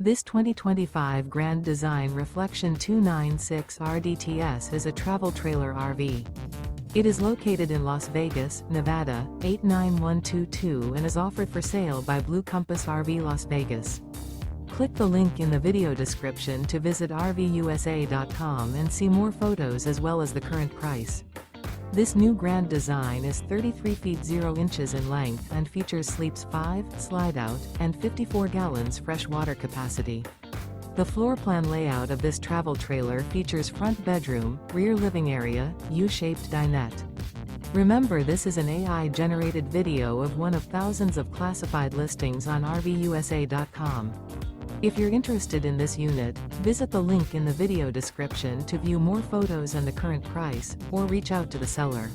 This 2025 Grand Design Reflection 296 RDTS is a travel trailer RV. It is located in Las Vegas, Nevada, 89122 and is offered for sale by Blue Compass RV Las Vegas. Click the link in the video description to visit RVUSA.com and see more photos as well as the current price. This new Grand Design is 33 feet 0 inches in length and features sleeps 5, slide-out, and 54 gallons fresh water capacity. The floor plan layout of this travel trailer features front bedroom, rear living area, U-shaped dinette. Remember, this is an AI-generated video of one of thousands of classified listings on RVUSA.com. If you're interested in this unit, visit the link in the video description to view more photos and the current price, or reach out to the seller.